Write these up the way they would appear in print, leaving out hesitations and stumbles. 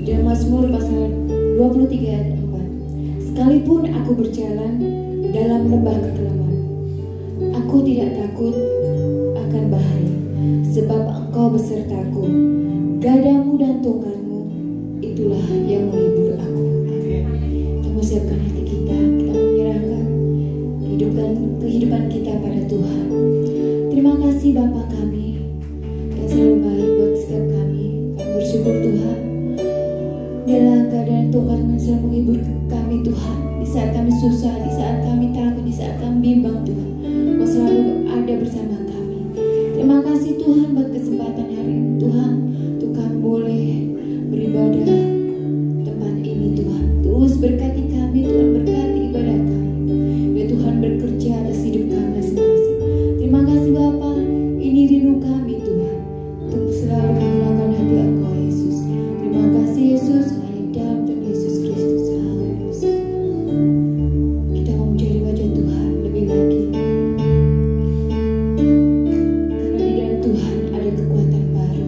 dalam Mazmur pasal 23 ayat 4. Sekalipun aku berjalan dalam lembah kekelaman, aku tidak takut akan bahaya, sebab Engkau besertaku. Gadamu dan tongkatmu itulah yang menghibur aku. Kita mempersiapkan hati kita menyerahkan kehidupan kita pada Tuhan. Terima kasih Bapa kami yang selalu baik buat setiap kami. Kami bersyukur Tuhan. Biarlah keadaan tongkat yang selalu menghibur kami Tuhan. Di saat kami susah, di saat kami takut, di saat kami bimbang Tuhan, Kau selalu ada bersama kami. Terima kasih Tuhan buat kesempatan hari ini Tuhan, untuk kami boleh beribadah tempat ini Tuhan. Terus berkati kami Tuhan, berkati ibadah kami. Biar Tuhan bekerja atas hidup kami masing-masing. Terima kasih Bapa, ini rindu kami Tuhan, untuk selalu menggunakan hati Engkau Yesus. Terima kasih Yesus, hanya dalam Tuhan Yesus Kristus. Haleluya. Kita mau mencari wajah Tuhan lebih lagi, karena di dalam Tuhan ada kekuatan baru.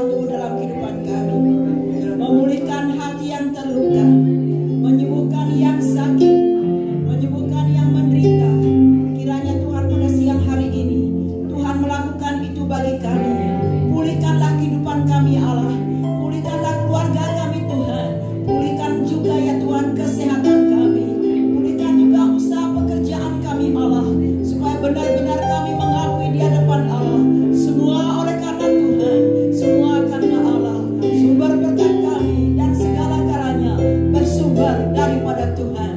sembuh dalam kehidupan kami, memulihkan hati yang terluka, menyembuhkan yang sakit, menyembuhkan yang menderita. Kiranya Tuhan pada siang hari ini Tuhan melakukan itu bagi kami. Pulihkanlah kehidupan kami Allah, pulihkanlah keluarga kami Tuhan, pulihkan juga ya Tuhan kesehatan kami, pulihkan juga usaha pekerjaan kami Allah, supaya benar-benar kami mengakui di hadapan Allah, semua oleh karena Tuhan, semua karena Allah. Sumber berkat kami dan segala karanya bersumber daripada Tuhan.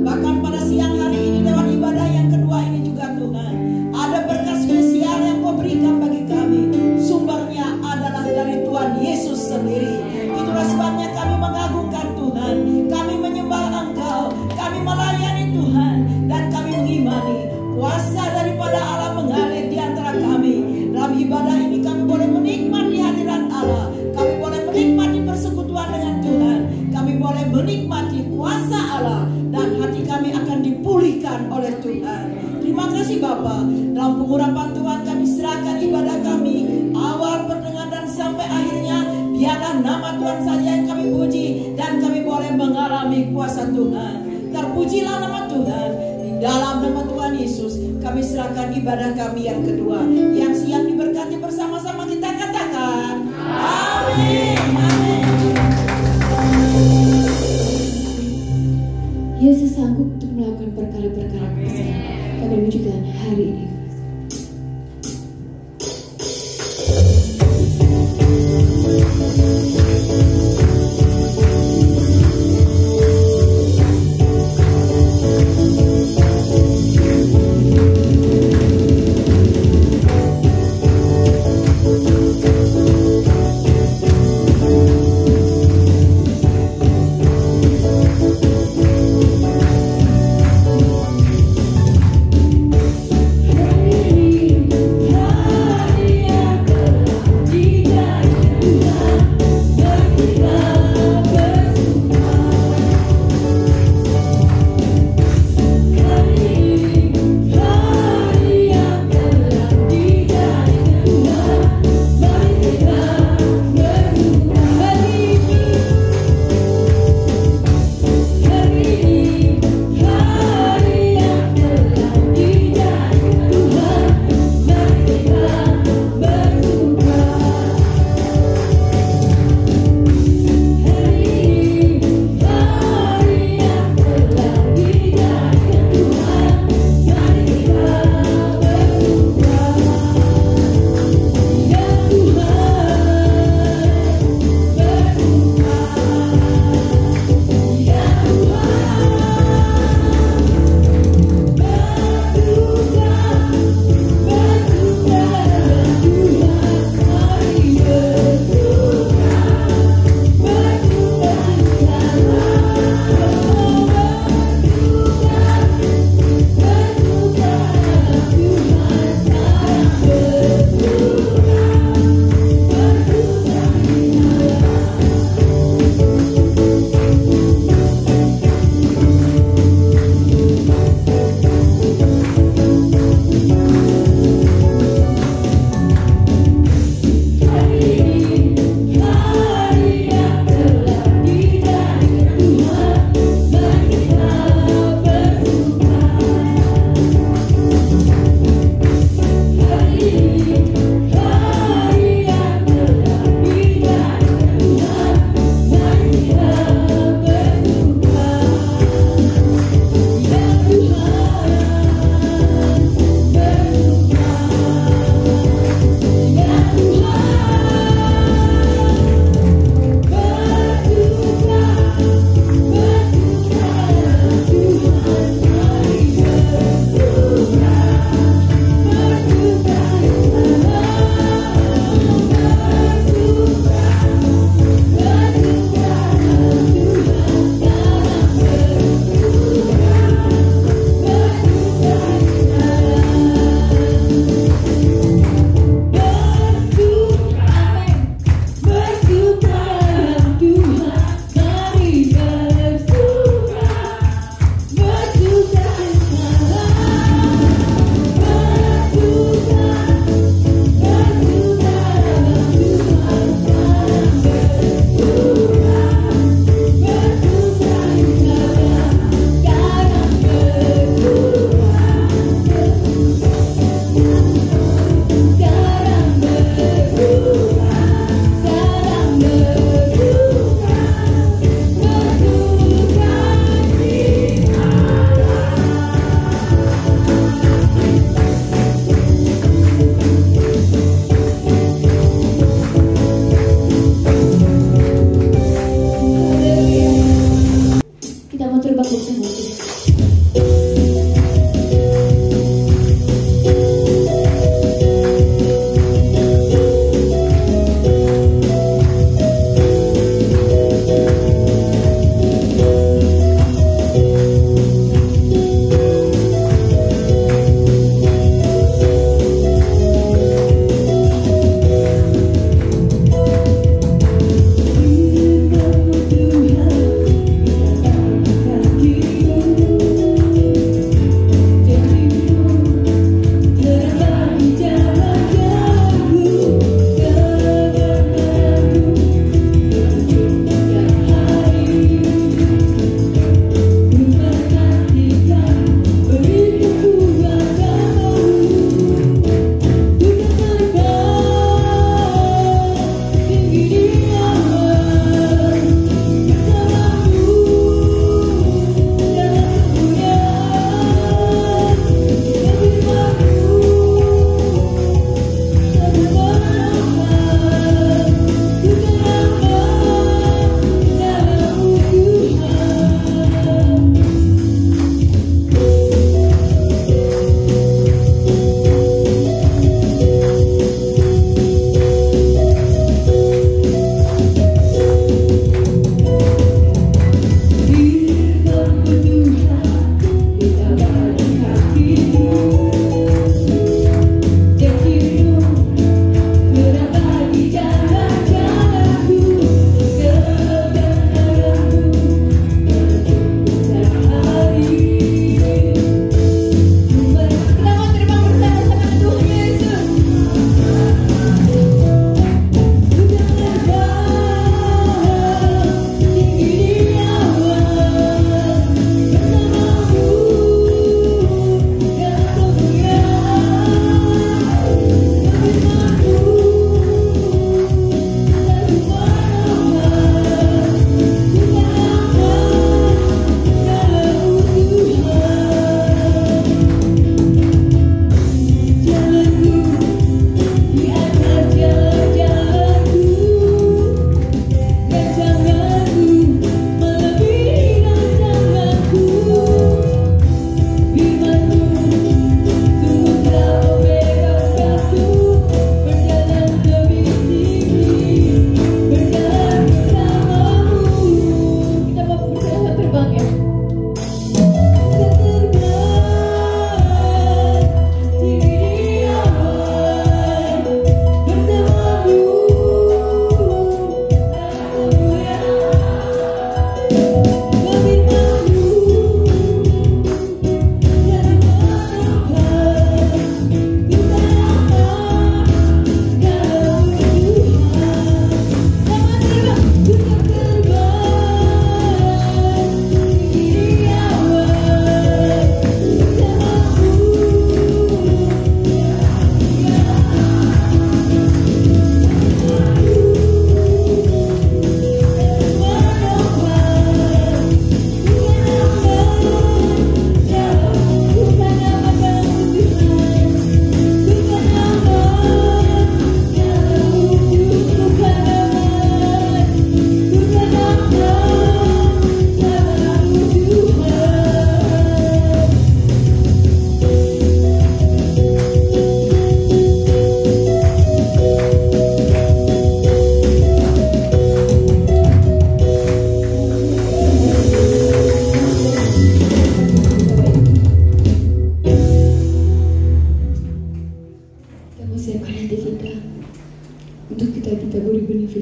Bahkan pada siang hari ini lewat ibadah yang kedua ini juga Tuhan, ada berkat spesial yang Kau berikan bagi kami. Sumbernya adalah dari Tuhan Yesus sendiri. Itulah sebabnya kami mengagungkan Tuhan, kami menyembah Engkau, kami melayani Tuhan, dan kami mengimani kuasa daripada Allah mengalir di antara kami. Dalam ibadah ini kami boleh menikmati hadirat Allah, kami boleh menikmati persekutuan dengan Tuhan, kami boleh menikmati kuasa Allah, dan hati kami akan dipulihkan oleh Tuhan. Terima kasih Bapa. Dalam pengurapan Tuhan kami serahkan ibadah kami, awal, pertengahan, dan sampai akhirnya. Biarlah nama Tuhan saja yang kami puji, dan kami boleh mengalami kuasa Tuhan. Terpujilah nama Tuhan. Di dalam nama Tuhan Yesus kami serahkan ibadah kami yang kedua, yang siap diberkati bersama-sama. Kita katakan amin, amin. Yesus sanggup untuk melakukan perkara-perkara besar. Kami wujudkan hari ini.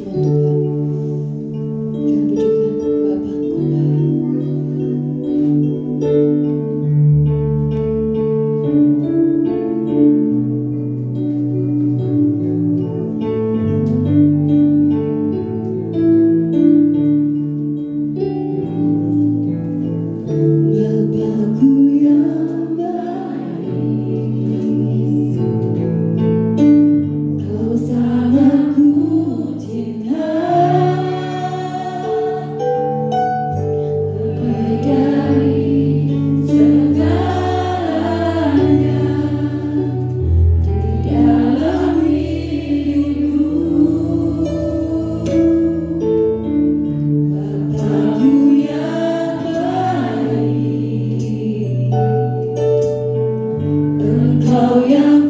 firman Tuhan. Dan pujikan Bapa Engkau baik.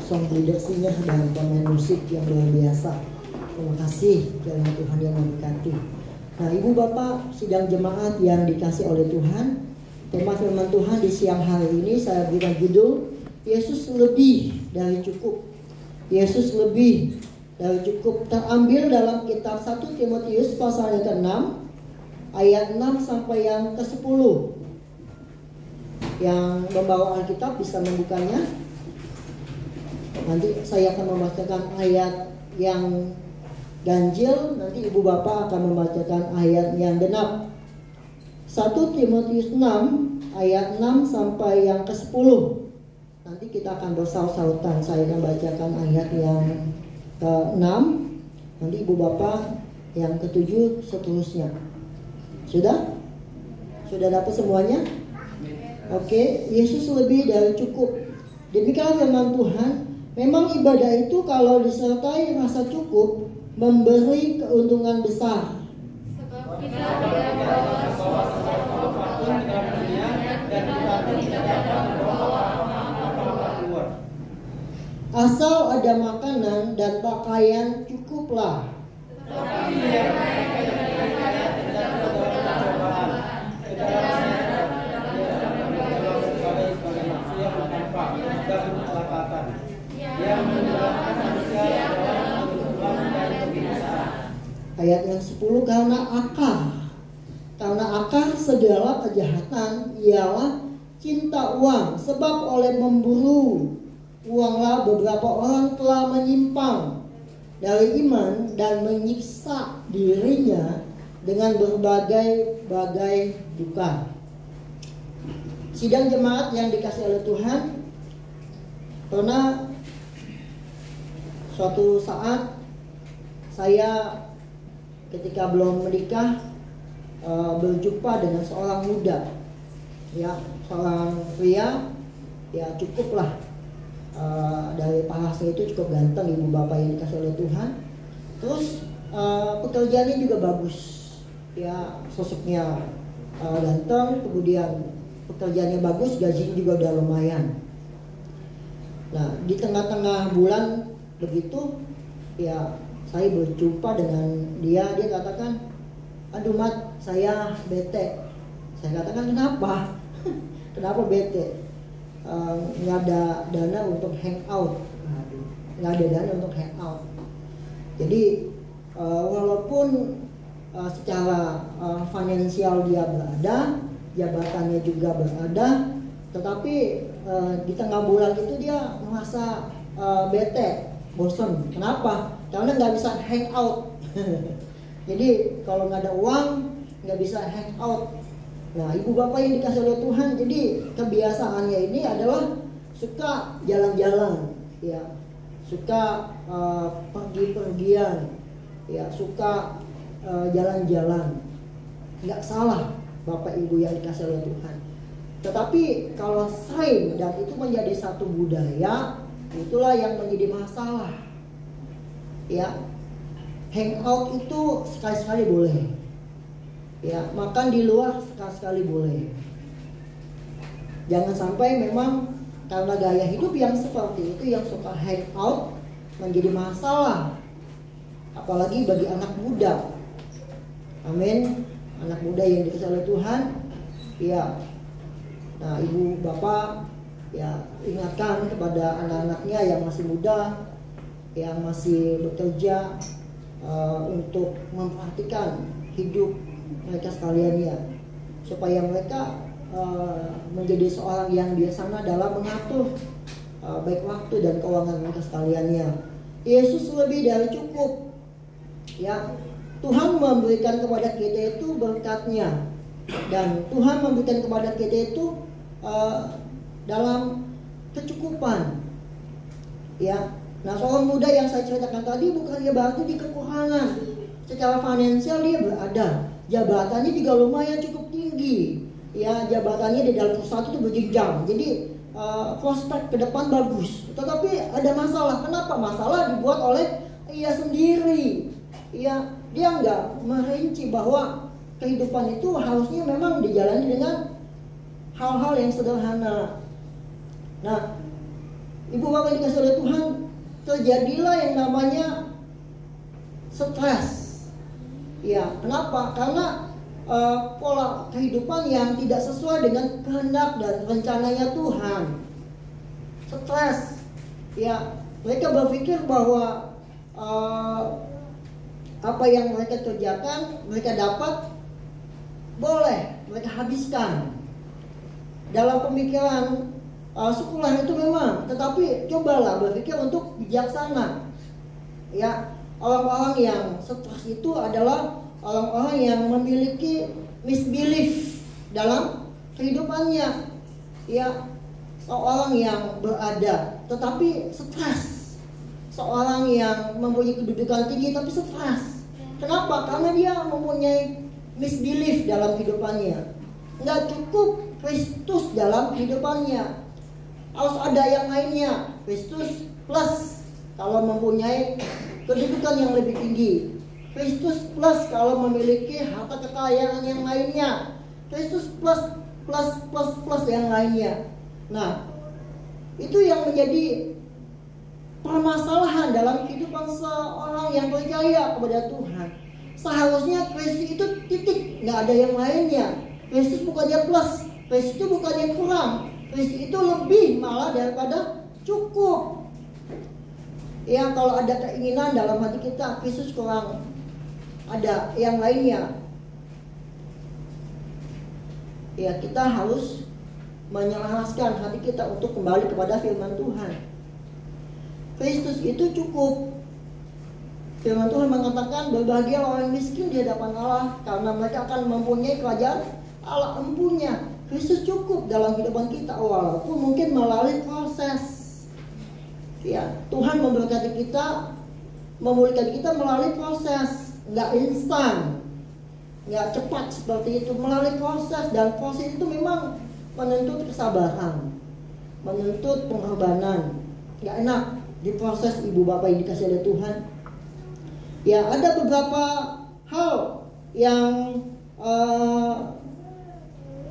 song leadership-nya dan pemain musik yang luar biasa. Terima kasih kiranya Tuhan yang memberkati. Nah, Ibu Bapak sidang jemaat yang dikasih oleh Tuhan, tema firman Tuhan di siang hari ini saya berikan judul Yesus lebih dari cukup. Yesus lebih dari cukup, terambil dalam kitab 1 Timotius pasal yang ke-6 ayat 6 sampai yang ke-10. Yang membawa Alkitab bisa membukanya. Nanti saya akan membacakan ayat yang ganjil, nanti Ibu Bapak akan membacakan ayat yang genap. 1 Timotius 6 ayat 6 sampai yang ke-10. Nanti kita akan bersaut-sautan. Saya akan bacakan ayat yang ke-6, nanti Ibu Bapak yang ke-7 seterusnya. Sudah? Sudah dapat semuanya? Oke, Yesus lebih dari cukup. Demikian firman Tuhan. Memang ibadah itu kalau disertai rasa cukup memberi keuntungan besar. Sebab kita tidak membawa sesuatu apapun ke dunia dan kita tidak dapat membawa apa-apa keluar. Asal ada makanan dan pakaian cukuplah. Tetapi biarlah yang kaya tidak terdapat cobaan. Kedalamnya tidak membawa sebagai manusia tanpa dan kelakatan yang menyebabkan manusia dalam kehidupan dan kebinasaan. Ayat yang 10, karena akar segala kejahatan ialah cinta uang, sebab oleh memburu uanglah beberapa orang telah menyimpang dari iman dan menyiksa dirinya dengan berbagai-bagai duka. Sidang jemaat yang dikasih oleh Tuhan, pernah suatu saat saya ketika belum menikah berjumpa dengan seorang muda, ya, seorang pria, ya cukuplah dari parasnya itu cukup ganteng, Ibu Bapak yang dikasih oleh Tuhan. Terus pekerjaannya juga bagus, ya, sosoknya ganteng, kemudian pekerjaannya bagus, gajinya juga udah lumayan. Nah, di tengah-tengah bulan begitu, ya, saya berjumpa dengan dia katakan, aduh Mat, saya bete. Saya katakan, kenapa? Kenapa bete? Nggak ada dana untuk hangout. Nggak ada dana untuk hangout. Jadi walaupun secara finansial dia berada, jabatannya juga berada, tetapi di tengah bulan itu dia merasa bete, bosan. Kenapa? Karena nggak bisa hangout. Jadi kalau nggak ada uang nggak bisa hangout. Nah, Ibu Bapak yang dikasih oleh Tuhan, jadi kebiasaannya ini adalah suka jalan-jalan, ya, suka pergi-pergian, ya, suka jalan-jalan. Nggak salah Bapak Ibu yang dikasih oleh Tuhan. Tetapi kalau sering dan itu menjadi satu budaya, itulah yang menjadi masalah. Ya, hangout itu sekali-sekali boleh. Ya, makan di luar sekali-sekali boleh. Jangan sampai memang karena gaya hidup yang seperti itu, yang suka hangout, menjadi masalah. Apalagi bagi anak muda. Amin. Anak muda yang dikasihi oleh Tuhan, ya. Nah, Ibu Bapak, ya, ingatkan kepada anak-anaknya yang masih muda, yang masih bekerja, untuk memperhatikan hidup mereka sekalian, ya, supaya mereka menjadi seorang yang bijaksana dalam mengatur baik waktu dan keuangan mereka sekaliannya. Yesus lebih dari cukup, ya. Tuhan memberikan kepada kita itu berkat-Nya, dan Tuhan memberikan kepada kita itu dalam kecukupan, ya. Nah, seorang muda yang saya ceritakan tadi bukan dia berarti di kekurangan. Secara finansial dia berada, jabatannya juga lumayan cukup tinggi, ya, jabatannya di dalam perusahaan itu berjenjang. Jadi prospek ke depan bagus. Tetapi ada masalah. Kenapa? Masalah dibuat oleh ia sendiri. Ya, dia nggak merinci bahwa kehidupan itu harusnya memang dijalani dengan hal-hal yang sederhana. Nah, Ibu bapak yang dikasih oleh Tuhan, terjadilah yang namanya stres. Ya, kenapa? Karena pola kehidupan yang tidak sesuai dengan kehendak dan rencananya Tuhan. Stres. Ya, mereka berpikir bahwa apa yang mereka kerjakan, mereka dapat, boleh mereka habiskan. Dalam pemikiran sekuler itu memang, tetapi cobalah berpikir untuk bijaksana. Ya, orang-orang yang stres itu adalah orang-orang yang memiliki misbelief dalam kehidupannya. Ya, seorang yang berada tetapi stres, seorang yang mempunyai kedudukan tinggi tapi stres. Kenapa? Karena dia mempunyai misbelief dalam kehidupannya. Nggak cukup Kristus dalam kehidupannya, harus ada yang lainnya. Kristus plus kalau mempunyai kedudukan yang lebih tinggi, Kristus plus kalau memiliki harta kekayaan yang lainnya, Kristus plus yang lainnya. Nah, itu yang menjadi permasalahan dalam kehidupan seorang yang percaya kepada Tuhan. Seharusnya Kristus itu titik, nggak ada yang lainnya. Kristus bukannya plus, Kristus itu bukannya kurang, Kristus itu lebih malah daripada cukup. Ya, kalau ada keinginan dalam hati kita, Kristus kurang, ada yang lainnya. Ya, kita harus menyelaraskan hati kita untuk kembali kepada firman Tuhan. Kristus itu cukup. Firman Tuhan mengatakan, berbahagia orang miskin di hadapan Allah, karena mereka akan mempunyai kerajaan Allah. Empunya Kristus cukup dalam kehidupan kita, walaupun mungkin melalui proses. Ya, Tuhan memberkati kita, memulihkan kita melalui proses, nggak instan, nggak cepat seperti itu, melalui proses. Dan proses itu memang menuntut kesabaran, menuntut pengorbanan. Nggak enak diproses ibu bapak yang dikasih oleh Tuhan. Ya, ada beberapa hal yang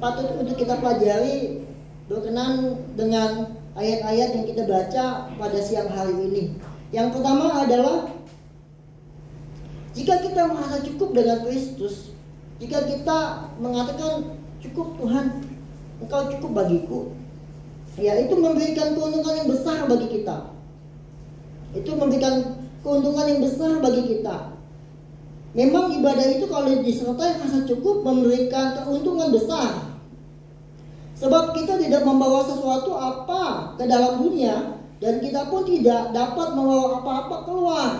patut untuk kita pelajari berkenan dengan ayat-ayat yang kita baca pada siang hari ini. Yang pertama adalah, jika kita merasa cukup dengan Kristus, jika kita mengatakan cukup Tuhan, Engkau cukup bagiku, ya, itu memberikan keuntungan yang besar bagi kita. Itu memberikan keuntungan yang besar bagi kita. Memang ibadah itu kalau disertai rasa cukup memberikan keuntungan besar. Sebab kita tidak membawa sesuatu apa ke dalam dunia, dan kita pun tidak dapat membawa apa-apa keluar.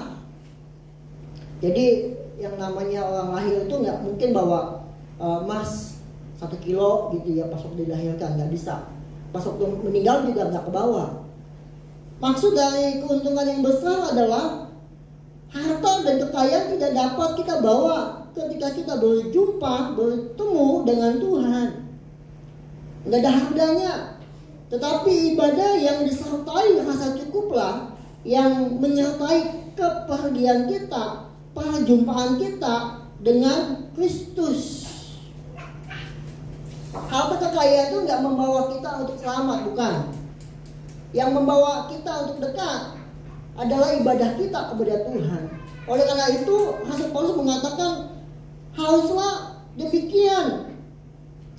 Jadi yang namanya orang lahir itu nggak mungkin bawa emas 1 kilo gitu ya pas waktu dilahirkan, nggak bisa. Pas waktu meninggal juga nggak kebawa. Maksud dari keuntungan yang besar adalah harta dan kekayaan tidak dapat kita bawa ketika kita bertemu dengan Tuhan. Nggak ada harganya. Tetapi ibadah yang disertai rasa cukuplah yang menyertai kepergian kita, perjumpaan kita dengan Kristus. Harta kekayaan itu nggak membawa kita untuk selamat, bukan. Yang membawa kita untuk dekat adalah ibadah kita kepada Tuhan. Oleh karena itu, Rasul Paulus mengatakan, haruslah demikian.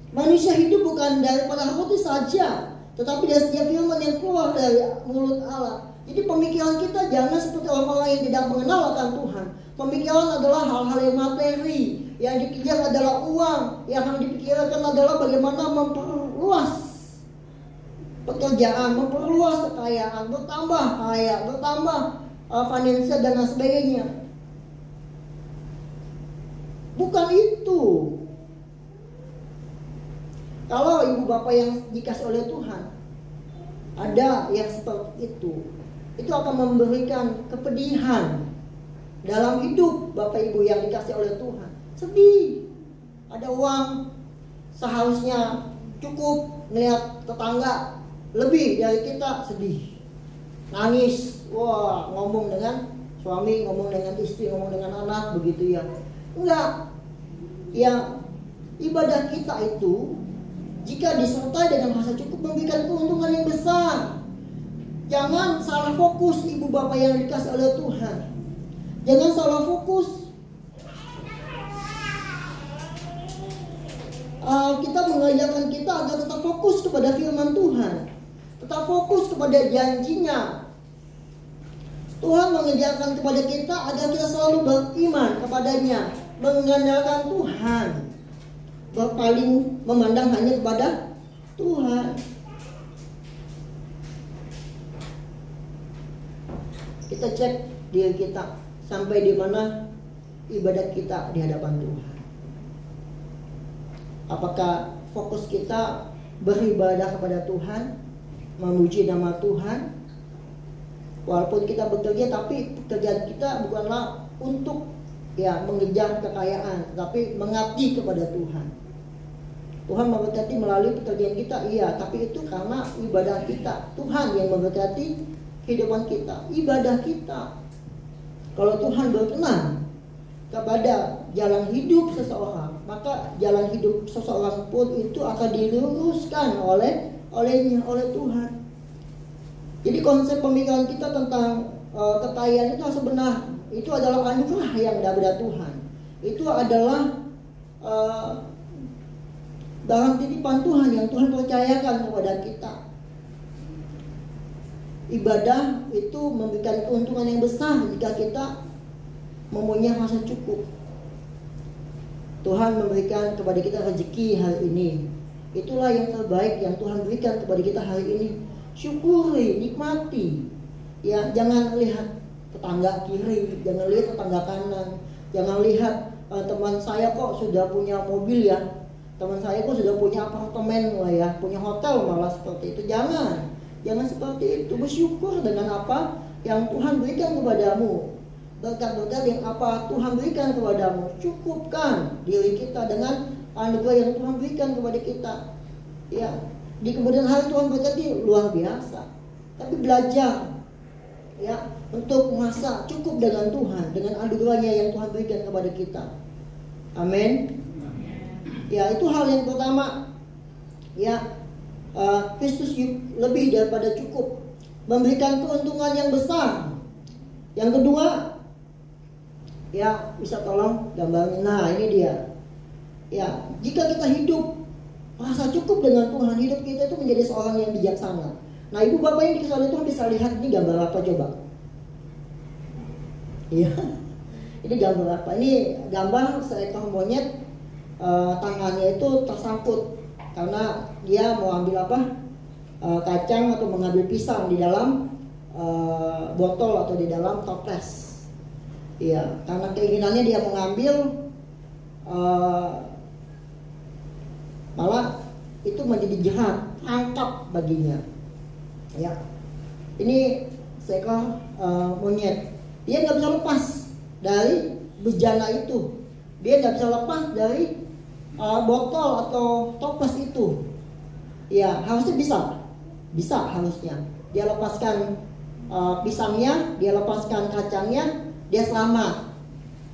Manusia hidup bukan daripada roti saja, tetapi dari setiap firman yang keluar dari mulut Allah. Jadi pemikiran kita jangan seperti orang-orang yang tidak mengenal akan Tuhan. Pemikiran adalah hal-hal yang materi, yang dikejar adalah uang, yang dipikirkan adalah bagaimana memperluas pekerjaan, memperluas kekayaan, bertambah kaya, bertambah finansial dan sebagainya. Bukan itu. Kalau ibu bapak yang dikasih oleh Tuhan ada yang seperti itu akan memberikan kepedihan dalam hidup bapak ibu yang dikasih oleh Tuhan. Sedih, ada uang seharusnya cukup, melihat tetangga lebih dari kita, sedih, nangis, wah, ngomong dengan suami, ngomong dengan istri, ngomong dengan anak, begitu ya. Enggak, ya, ibadah kita itu jika disertai dengan rasa cukup memberikan keuntungan yang besar. Jangan salah fokus ibu bapak yang dikasih oleh Tuhan. Jangan salah fokus. Kita mengajarkan kita agar tetap fokus kepada firman Tuhan, tetap fokus kepada janjinya. Tuhan mengajarkan kepada kita agar kita selalu beriman kepadanya, mengandalkan Tuhan, berpaling memandang hanya kepada Tuhan. Kita cek diri kita sampai di mana ibadat kita di hadapan Tuhan. Apakah fokus kita beribadah kepada Tuhan, memuji nama Tuhan? Walaupun kita bekerja, tapi pekerjaan kita bukanlah untuk mengejar kekayaan, tapi mengabdi kepada Tuhan. Tuhan memberkati melalui pekerjaan kita, iya, tapi itu karena ibadah kita. Tuhan yang memberkati kehidupan kita, ibadah kita. Kalau Tuhan berkenan kepada jalan hidup seseorang, maka jalan hidup seseorang pun itu akan diluruskan oleh Tuhan. Jadi konsep pemikiran kita tentang kekayaan itu harus benar. Itu adalah anugerah yang dari Tuhan. Itu adalah barang titipan Tuhan yang Tuhan percayakan kepada kita. Ibadah itu memberikan keuntungan yang besar jika kita mempunyai rasa cukup. Tuhan memberikan kepada kita rezeki hari ini. Itulah yang terbaik yang Tuhan berikan kepada kita hari ini. Syukuri, nikmati. Ya, jangan lihat tetangga kiri, jangan lihat tetangga kanan, jangan lihat teman saya kok sudah punya mobil ya, teman saya kok sudah punya apartemen lah ya, punya hotel malah seperti itu. Jangan seperti itu. Bersyukur dengan apa yang Tuhan berikan kepadamu. Berkat-berkat yang apa Tuhan berikan kepadamu. Cukupkan diri kita dengan anugerah yang Tuhan berikan kepada kita. Ya, di kemudian hari Tuhan berkati luar biasa. Tapi belajar ya untuk merasa cukup dengan Tuhan, dengan anugerahnya yang Tuhan berikan kepada kita. Amin. Ya, itu hal yang pertama. Ya, Kristus lebih daripada cukup, memberikan keuntungan yang besar. Yang kedua, ya bisa tolong gambarnya. Nah, ini dia. Ya, jika kita hidup merasa cukup dengan Tuhan, hidup kita itu menjadi seorang yang bijaksana. Nah, ibu bapak yang dikasih oleh Tuhan bisa lihat ini gambar apa coba? Iya, ini gambar apa? Ini gambar seekor monyet, tangannya itu tersangkut karena dia mau ambil apa? Kacang atau mengambil pisang di dalam botol atau di dalam toples. Iya, karena keinginannya dia mengambil, malah itu menjadi jahat, tangkap baginya. Ya, ini seekor monyet. Dia nggak bisa lepas dari bejana itu. Dia nggak bisa lepas dari botol atau toples itu. Ya, harusnya bisa harusnya. Dia lepaskan pisangnya, dia lepaskan kacangnya, dia selamat.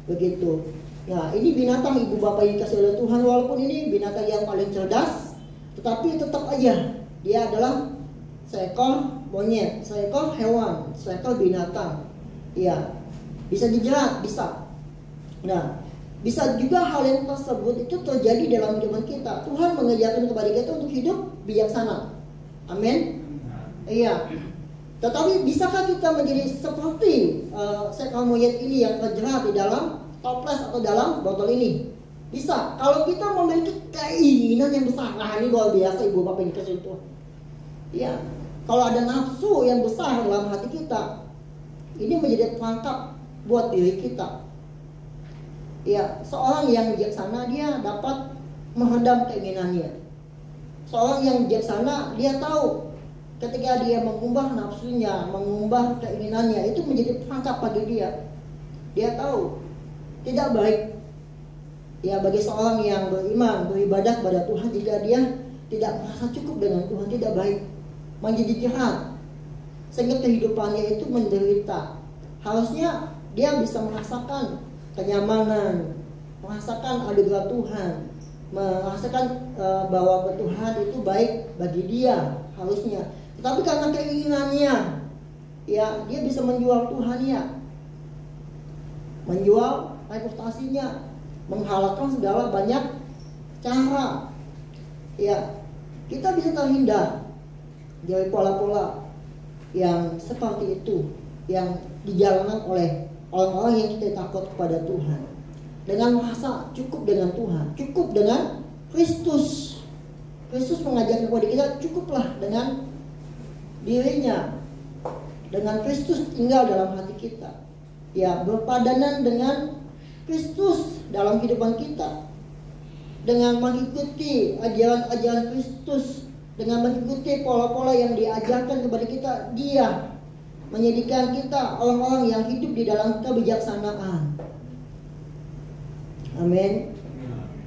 Begitu. Nah, ini binatang ibu bapak yang dikasih oleh Tuhan. Walaupun ini binatang yang paling cerdas, tetapi tetap aja dia adalah seekor monyet, seekor hewan, seekor binatang. Iya, bisa dijerat, bisa. Nah, bisa juga hal yang tersebut itu terjadi dalam hidup kita. Tuhan mengajarkan kepada kita untuk hidup bijaksana. Amin. Iya. Tetapi bisakah kita menjadi seperti seekor monyet ini yang terjerat di dalam toples atau dalam botol ini? Bisa. Kalau kita memiliki keinginan yang besar. Nah, ini luar biasa ibu bapak yang dikasih Tuhan. Iya. Kalau ada nafsu yang besar dalam hati kita, ini menjadi perangkap buat diri kita. Ya, seorang yang bijaksana dia dapat meredam keinginannya. Seorang yang bijaksana dia tahu ketika dia mengubah nafsunya, mengubah keinginannya, itu menjadi perangkap bagi dia. Dia tahu tidak baik ya bagi seorang yang beriman, beribadah kepada Tuhan jika dia tidak merasa cukup dengan Tuhan, tidak baik, menjadi jahat, sehingga kehidupannya itu menderita. Harusnya dia bisa merasakan kenyamanan, merasakan anugerah Tuhan, merasakan bahwa Tuhan itu baik bagi dia harusnya. Tetapi karena keinginannya ya dia bisa menjual Tuhannya, menjual reputasinya, menghalalkan segala banyak cara. Ya, kita bisa terhindar dari pola-pola yang seperti itu yang dijalankan oleh orang-orang yang tidak takut kepada Tuhan, dengan merasa cukup dengan Tuhan, cukup dengan Kristus. Kristus mengajarkan kepada kita, cukuplah dengan dirinya, dengan Kristus tinggal dalam hati kita. Ya, berpadanan dengan Kristus dalam kehidupan kita, dengan mengikuti ajaran-ajaran Kristus, dengan mengikuti pola-pola yang diajarkan kepada kita. Dia menjadikan kita orang-orang yang hidup di dalam kebijaksanaan. Amin.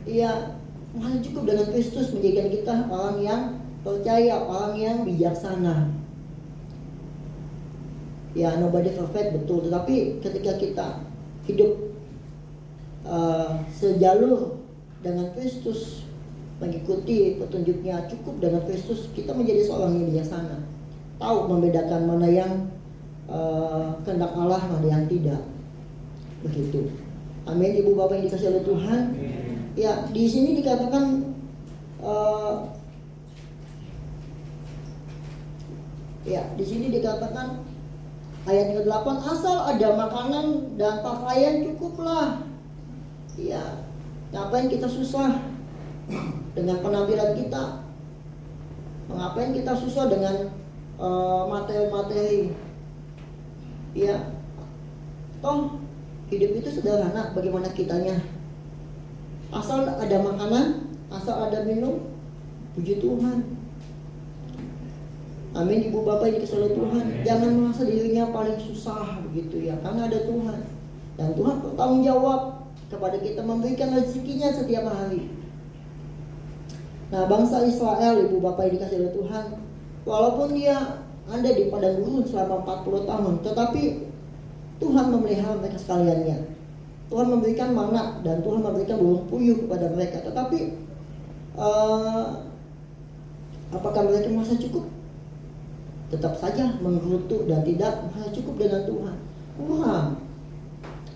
Iya, hanya cukup dengan Kristus menjadikan kita orang yang percaya, orang yang bijaksana. Ya, nobody perfect, betul. Tetapi ketika kita hidup sejalur dengan Kristus, mengikuti petunjuknya, cukup dengan Kristus, kita menjadi seorang yang bijaksana, tahu membedakan mana yang kehendak Allah, mana yang tidak. Begitu. Amin. Ibu bapak yang dikasihi oleh Tuhan. Ya, di sini dikatakan di sini dikatakan ayat yang ke-8, asal ada makanan dan pakaian cukuplah. Ya, ngapain kita susah dengan penampilan kita? Ngapain kita susah dengan materi-materi? Ya, toh hidup itu sederhana, bagaimana kitanya? Asal ada makanan, asal ada minum, puji Tuhan. Amin. Ibu bapak yang dikasihi oleh Tuhan, jangan merasa dirinya paling susah begitu ya, karena ada Tuhan. Dan Tuhan bertanggung jawab kepada kita, memberikan rezekinya setiap hari. Nah, bangsa Israel, ibu bapak yang dikasihi oleh Tuhan, walaupun dia ada di padang gurun selama 40 tahun, tetapi Tuhan memelihara mereka sekaliannya. Tuhan memberikan mana dan Tuhan memberikan burung puyuh kepada mereka. Tetapi apakah mereka merasa cukup? Tetap saja menggerutu dan tidak merasa cukup dengan Tuhan. Kurang.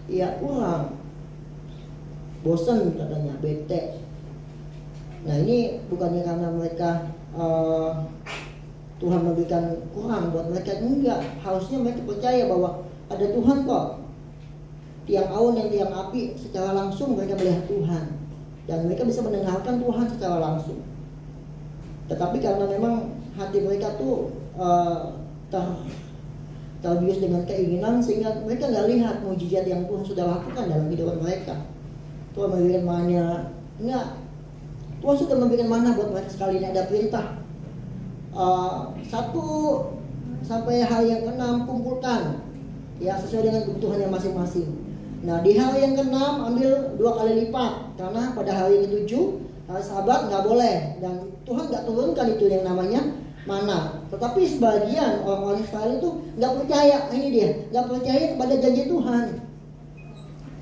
Ya, kurang. Bosan katanya, bete. Nah, ini bukannya karena mereka Tuhan memberikan kurang buat mereka, enggak. Harusnya mereka percaya bahwa ada Tuhan kok. Tiang awan dan tiang api, secara langsung mereka melihat Tuhan, dan mereka bisa mendengarkan Tuhan secara langsung. Tetapi karena memang hati mereka tuh terbius dengan keinginan, sehingga mereka nggak lihat mujizat yang Tuhan sudah lakukan dalam kehidupan mereka. Tuhan memberikan mana? Enggak. Tuhan sudah memberikan mana buat mereka sekali ini. Ada perintah 1 sampai hari yang ke-6 kumpulkan, ya, sesuai dengan kebutuhannya masing-masing. Nah, di hari yang ke-6 ambil 2 kali lipat, karena pada hari yang ke-7 hari Sabat nggak boleh, dan Tuhan nggak turunkan itu yang namanya mana. Tetapi sebagian orang-orang Israel itu nggak percaya, ini dia, nggak percaya kepada janji Tuhan.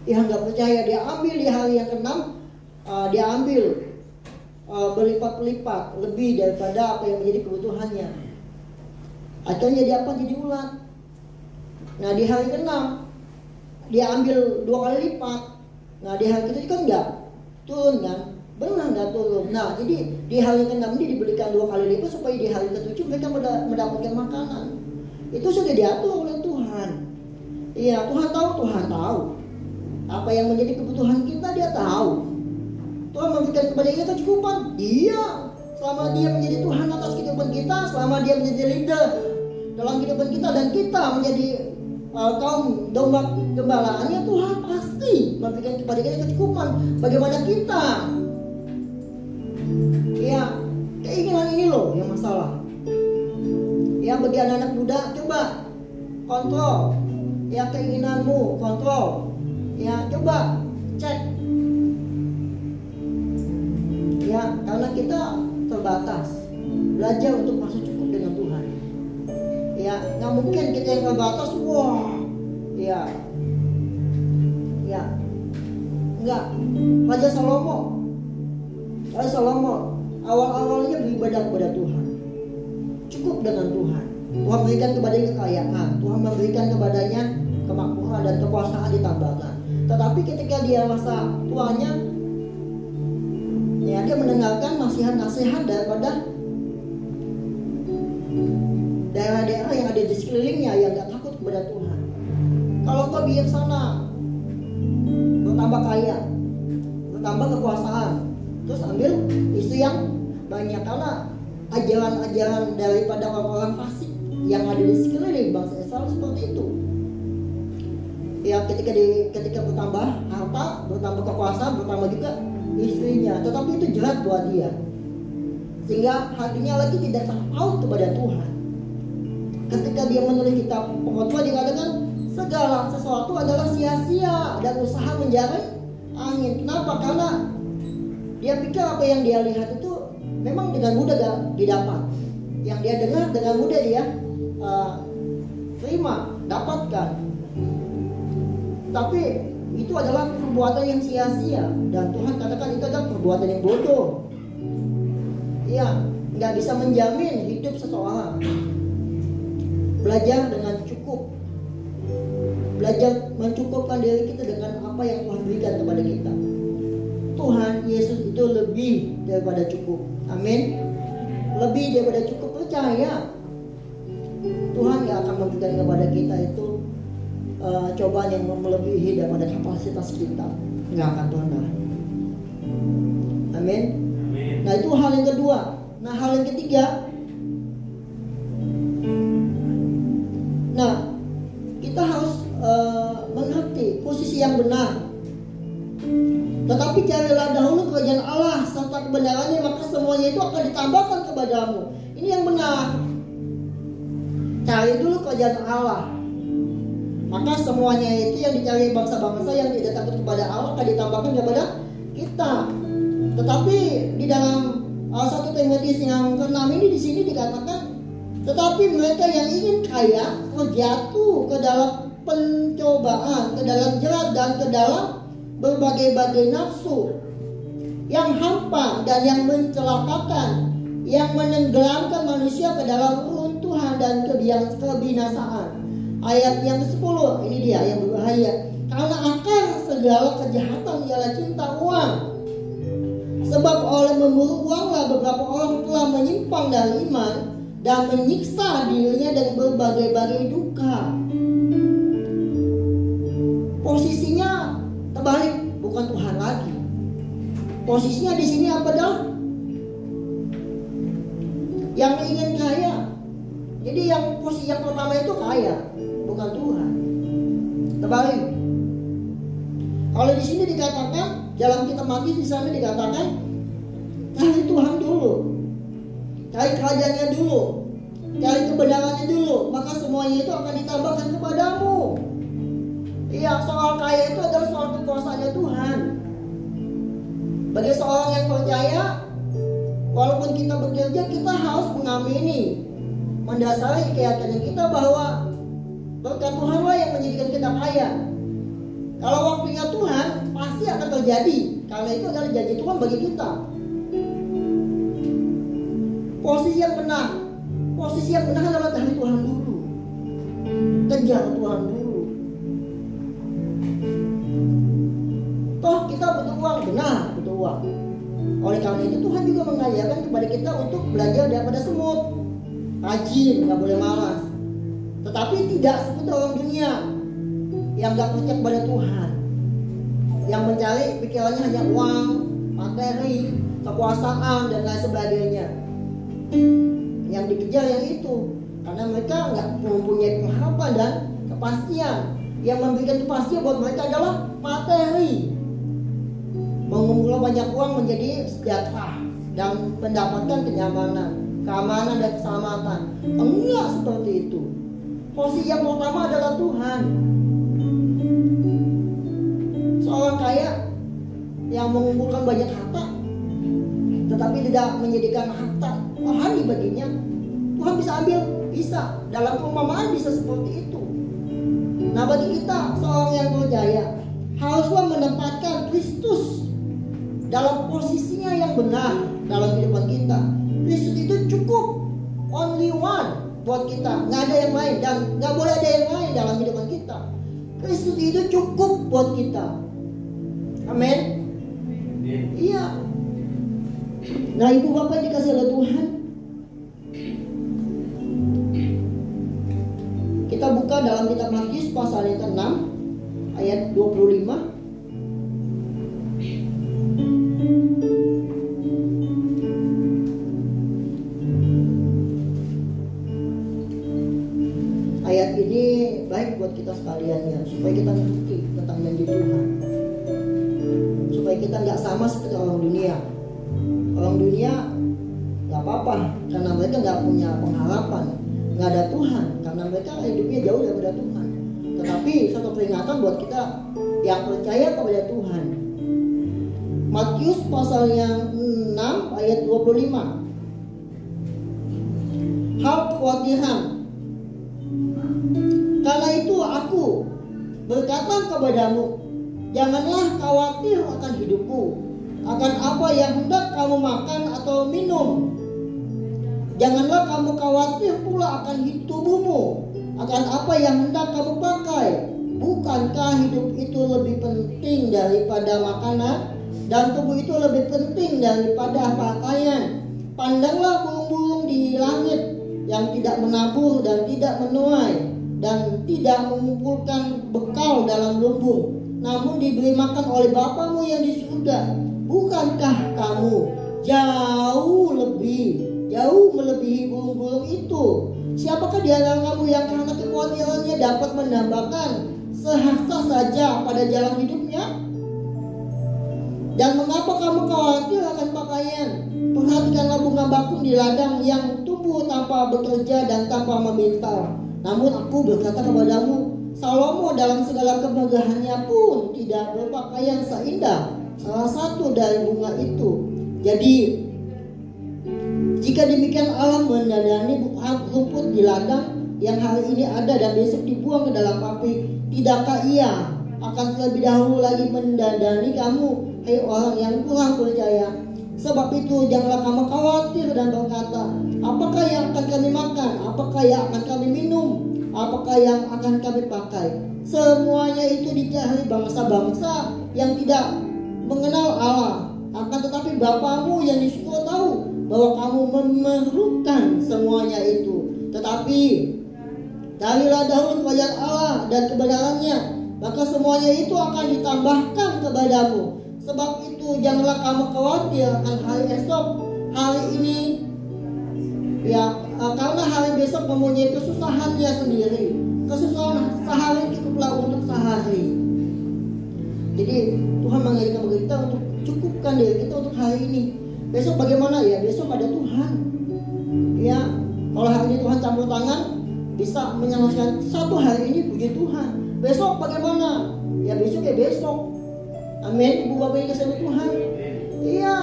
Dia nggak percaya, dia ambil di hari yang ke-6, dia ambil berlipat-lipat lebih daripada apa yang menjadi kebutuhannya. Akhirnya dia apa? Jadi ulat. Nah, di hari ke-6 dia ambil 2 kali lipat. Nah, di hari ke-7 kan enggak turun kan? Benar enggak turun. Nah, jadi di hari ke-6 ini diberikan 2 kali lipat supaya di hari ke-7 mereka mendapatkan makanan. Itu sudah diatur oleh Tuhan. Iya, Tuhan tahu. Apa yang menjadi kebutuhan kita dia tahu. Tuhan memberikan kepada kita kecukupan. Dia, selama dia menjadi Tuhan atas kehidupan kita, selama dia menjadi leader dalam kehidupan kita, dan kita menjadi kaum domba gembalaannya, Tuhan pasti memberikan kepada kita kecukupan. Bagaimana kita? Ya, keinginan ini loh yang masalah. Ya, bagi anak-anak muda, coba kontrol. Ya, keinginanmu, kontrol. Ya, coba cek. Ya, karena kita terbatas. Belajar untuk merasa cukup dengan Tuhan. Ya, nggak mungkin kita yang terbatas. Wah, ya, nggak. Raja Salomo awal-awalnya beribadah kepada Tuhan, cukup dengan Tuhan. Tuhan berikan kepadanya kekayaan, Tuhan memberikan kepadanya kemakmuran dan kekuasaan ditambahkan. Tetapi ketika dia masa tuanya, ya dia mendengarkan nasihat-nasihat daripada daerah-daerah yang ada di sekelilingnya yang gak takut kepada Tuhan. Kalau kau bijaksana, bertambah kaya, bertambah kekuasaan, terus ambil isu yang banyak, karena ajaran-ajaran daripada orang-orang fasik yang ada di sekeliling bangsa Israel seperti itu. Ya ketika bertambah harta, bertambah kekuasaan, bertambah juga istrinya, tetapi itu jelas buat dia, sehingga hatinya lagi tidak taat kepada Tuhan. Ketika dia menulis kitab Pengkhotbah dikatakan segala sesuatu adalah sia-sia dan usaha menjaring angin. Kenapa? Karena dia pikir apa yang dia lihat itu memang dengan mudah didapat, yang dia dengar dengan mudah dia terima, dapatkan. Tapi itu adalah perbuatan yang sia-sia, dan Tuhan katakan itu adalah perbuatan yang bodoh. Ya, nggak bisa menjamin hidup seseorang. Belajar dengan cukup, belajar mencukupkan diri kita dengan apa yang Tuhan berikan kepada kita. Tuhan Yesus itu lebih daripada cukup. Amin. Lebih daripada cukup, percaya. Tuhan gak akan memberikan kepada kita itu cobaan yang melebihi daripada kapasitas kita. Gak akan pernah. Amin. Nah itu hal yang kedua. Nah hal yang ketiga, nah kita harus mengerti posisi yang benar. Tetapi carilah dahulu kerajaan Allah serta kebenarannya, maka semuanya itu akan ditambahkan kepadamu. Ini yang benar. Cari dulu kerajaan Allah, maka semuanya itu yang dicari bangsa-bangsa yang tidak takut kepada Allah akan ditambahkan kepada kita. Tetapi di dalam 1 Timotius yang ke-6 ini di sini dikatakan, tetapi mereka yang ingin kaya terjatuh ke dalam pencobaan, ke dalam jerat dan ke dalam berbagai-bagai nafsu yang hampa dan yang mencelakakan, yang menenggelamkan manusia ke dalam keruntuhan dan kebinasaan. Ayat yang ke-10 ini dia yang berbahaya. Karena akar segala kejahatan ialah cinta uang. Sebab oleh memburu uanglah beberapa orang telah menyimpang dari iman dan menyiksa dirinya dengan berbagai-bagai duka. Posisinya terbalik, bukan Tuhan lagi. Posisinya di sini apa dah? Yang ingin kaya. Jadi yang posisi yang pertama itu kaya, bukan Tuhan. Terbalik. Kalau di sini dikatakan dalam kitab Matius di sana dikatakan cari Tuhan dulu, cari kerajaannya dulu, cari kebenarannya dulu, maka semuanya itu akan ditambahkan kepadamu. Iya, soal kaya itu adalah soal kekuasaannya Tuhan. Bagi seorang yang percaya, walaupun kita bekerja, kita harus mengamini, mendasari keyakinan kita bahwa berkat Tuhanlah yang menjadikan kita kaya. Kalau waktunya Tuhan pasti akan terjadi, karena itu adalah janji Tuhan bagi kita. Posisi yang benar adalah cari Tuhan dulu, kejar Tuhan dulu. Toh kita butuh uang, benar butuh uang. Oleh karena itu Tuhan juga mengajarkan kepada kita untuk belajar daripada semut, rajin, nggak boleh malas. Tetapi tidak seperti orang dunia yang gak percaya kepada Tuhan, yang mencari pikirannya hanya uang, materi, kekuasaan dan lain sebagainya. Yang dikejar yang itu, karena mereka gak mempunyai pengharapan dan kepastian. Yang memberikan kepastian buat mereka adalah materi, mengumpulkan banyak uang menjadi sejahtera dan mendapatkan kenyamanan, keamanan dan keselamatan. Enggak seperti itu. Posisi yang pertama adalah Tuhan. Seorang kaya yang mengumpulkan banyak harta tetapi tidak menjadikan harta rohani baginya, Tuhan bisa ambil, bisa. Dalam perumpamaan bisa seperti itu. Nah bagi kita seorang yang percaya haruslah menempatkan Kristus dalam posisinya yang benar dalam kehidupan kita. Kristus itu cukup, only one, buat kita. Nggak ada yang lain dan nggak boleh ada yang lain dalam hidup kita. Kristus itu cukup buat kita. Amin. Iya. Nah, ibu bapak dikasih oleh Tuhan. Kita buka dalam kitab Matius pasal yang ke-6 ayat 25. Ayat ini baik buat kita sekalian ya, supaya kita ngerti tentang janji Tuhan, supaya kita nggak sama seperti orang dunia. Orang dunia nggak apa-apa karena mereka nggak punya pengharapan, nggak ada Tuhan karena mereka hidupnya jauh daripada Tuhan. Tetapi satu peringatan buat kita yang percaya kepada Tuhan. Matius pasal yang 6 ayat 25. Hal kekhawatiran. Karena itu aku berkata kepadamu, janganlah khawatir akan hidupmu, akan apa yang hendak kamu makan atau minum. Janganlah kamu khawatir pula akan tubuhmu, akan apa yang hendak kamu pakai. Bukankah hidup itu lebih penting daripada makanan, dan tubuh itu lebih penting daripada pakaian? Pandanglah burung-burung di langit yang tidak menabur dan tidak menuai dan tidak mengumpulkan bekal dalam lumbung, namun diberi makan oleh Bapamu yang di surga. Bukankah kamu jauh melebihi burung-burung itu? Siapakah di antara kamu yang karena kekhawatirannya dapat menambahkan sehasta saja pada jalan hidupnya? Dan mengapa kamu khawatir akan pakaian? Perhatikanlah bunga bakung di ladang yang tumbuh tanpa bekerja dan tanpa memintal. Namun aku berkata kepadamu, Salomo dalam segala kemegahannya pun tidak berpakaian seindah salah satu dari bunga itu. Jadi jika demikian Allah mendandani rumput di ladang yang hari ini ada dan besok dibuang ke dalam api, tidakkah Ia akan terlebih dahulu lagi mendandani kamu, hai orang yang kurang percaya? Sebab itu janganlah kamu khawatir dan berkata, apakah yang akan kami makan, apakah yang akan kami minum, apakah yang akan kami pakai? Semuanya itu dicari bangsa-bangsa yang tidak mengenal Allah. Akan tetapi Bapamu yang di surga tahu bahwa kamu memerlukan semuanya itu. Tetapi carilah dahulu kerajaan Allah dan kebenarannya, maka semuanya itu akan ditambahkan kepadamu. Sebab itu janganlah kamu khawatir akan hari esok, hari ini ya, karena hari besok mempunyai kesusahannya sendiri. Kesusahan sehari cukuplah untuk sehari. Jadi Tuhan mengajarkan kita untuk cukupkan diri kita untuk hari ini. Besok bagaimana ya? Besok ada Tuhan. Ya, kalau hari ini Tuhan campur tangan bisa menyelesaikan satu hari ini, puji Tuhan. Besok bagaimana? Ya besok ya besok. Amin. Ibu bapak yang kasih Tuhan. Iya.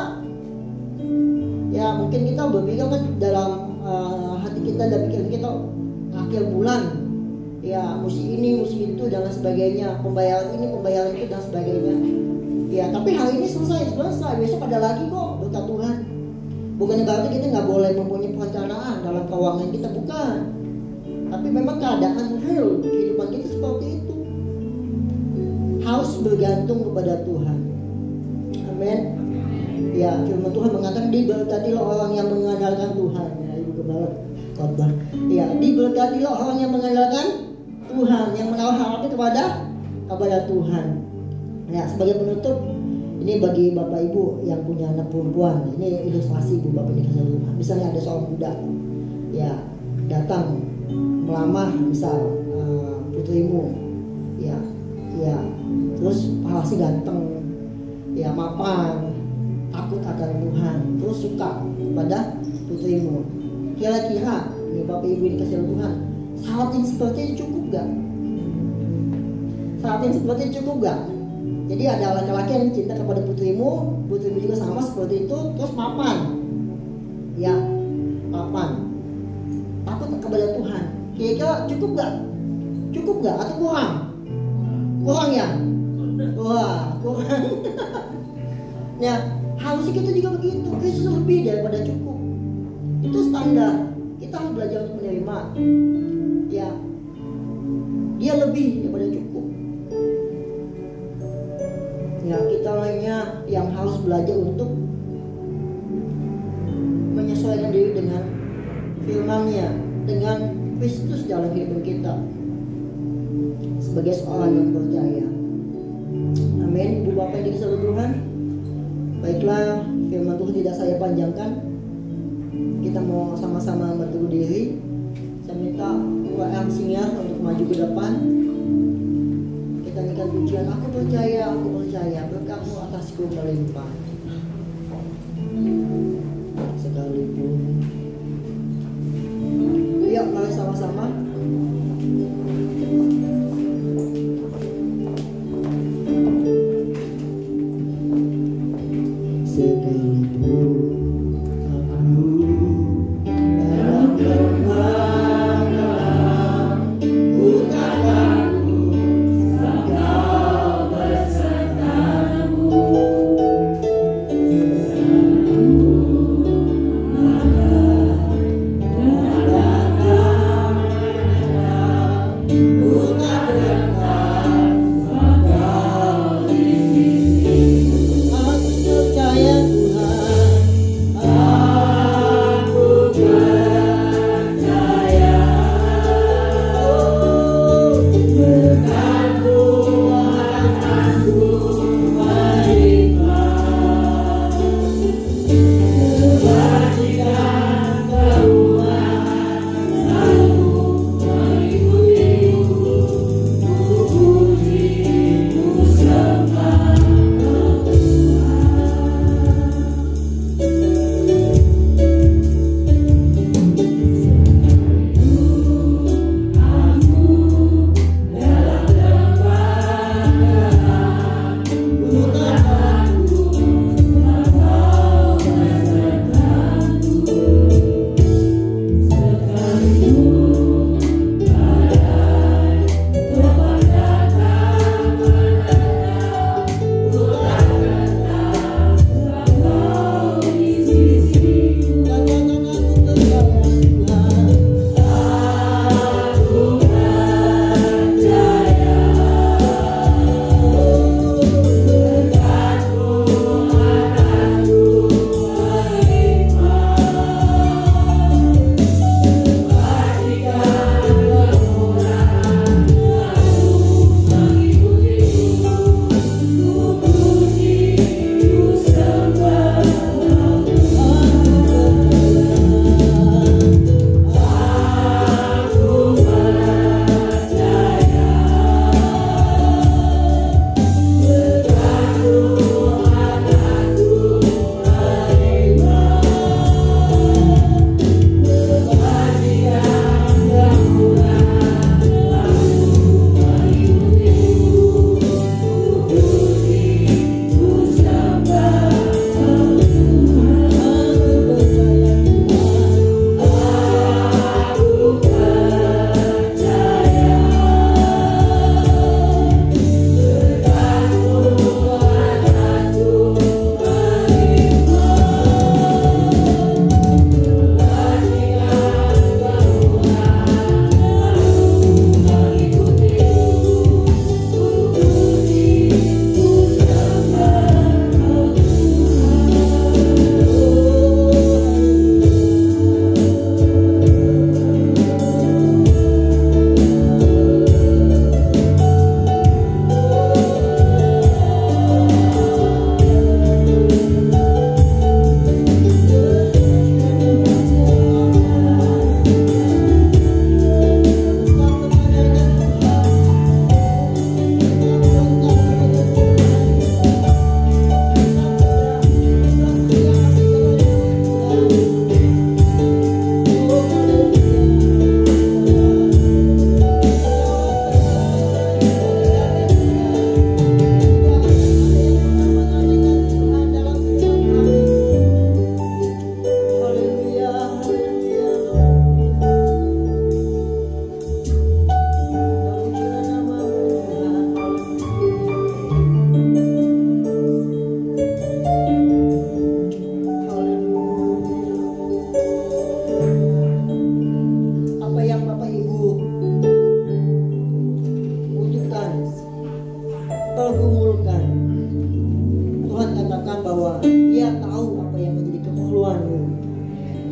Ya mungkin kita berpikir kan dalam hati kita dan pikiran kita akhir bulan. Ya mesti ini, mesti itu dan sebagainya. Pembayaran ini, pembayaran itu dan sebagainya. Ya tapi hari ini selesai. Besok ada lagi kok berkat Tuhan. Bukan berarti kita nggak boleh mempunyai perencanaan dalam keuangan kita, bukan. Tapi memang keadaan real kehidupan kita seperti itu. Harus bergantung kepada Tuhan. Amin. Ya, firman Tuhan mengatakan diberkatilah orang yang mengandalkan Tuhan. Ya, ibu gembala khotbah. Ya, diberkatilah orang yang mengandalkan Tuhan, yang menaruh harapan kepada Tuhan. Ya, sebagai penutup, ini bagi bapak ibu yang punya anak perempuan, ini ilustrasi ibu bapak ini kasih rumah. Misalnya ada seorang muda, ya datang melamar, misal putrimu, ya, terus pasti ganteng, ya mapan, takut akan Tuhan, terus suka pada putrimu. Kira-kira nih bapak ibu dikasih Tuhan, syarat yang seperti itu cukup gak? Syarat yang seperti itu cukup gak? Jadi ada laki-laki yang cinta kepada putrimu juga sama seperti itu, terus mapan, ya mapan, takut kepada Tuhan. Kira-kira cukup gak? Cukup gak atau kurang? Kurang ya? Wah, kurang. Ya, harusnya kita juga begitu. Kristus lebih daripada cukup. Itu standar. kita harus belajar untuk menerima. Ya, dia lebih daripada cukup. Ya, kita lainnya yang harus belajar untuk menyesuaikan diri dengan firman-Nya, dengan Kristus dalam hidup kita sebagai seorang yang percaya. Amin. Ibu Bapak yang dikasihi Tuhan, baiklah, firman Tuhan tidak saya panjangkan. Kita mau sama-sama berteduh diri. Saya minta MC-nya untuk maju ke depan. Kita nyanyikan pujian aku percaya, berkat-Mu atasku melimpah. Sekalipun. Yuk, mari sama-sama. Besertamu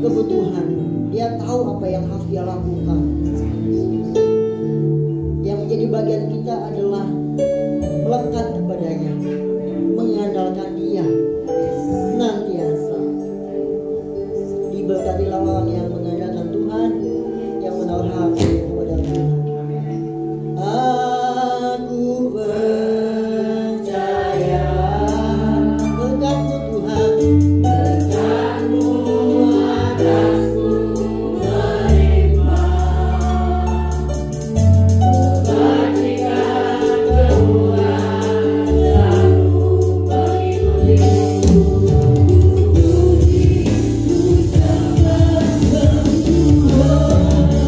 kebutuhan. Dia tahu apa yang harus dia lakukan. Yang menjadi bagian kita adalah melekat kepadanya, mengandalkan Dia senantiasa. Diberkatilah orang yang mengandalkan Tuhan, yang menaruh hati kepada Tuhan. Aku percaya berkat-Mu Tuhan, berkat-Mu atasku melimpah, sepertikan Tuhan selalu mengikutiku.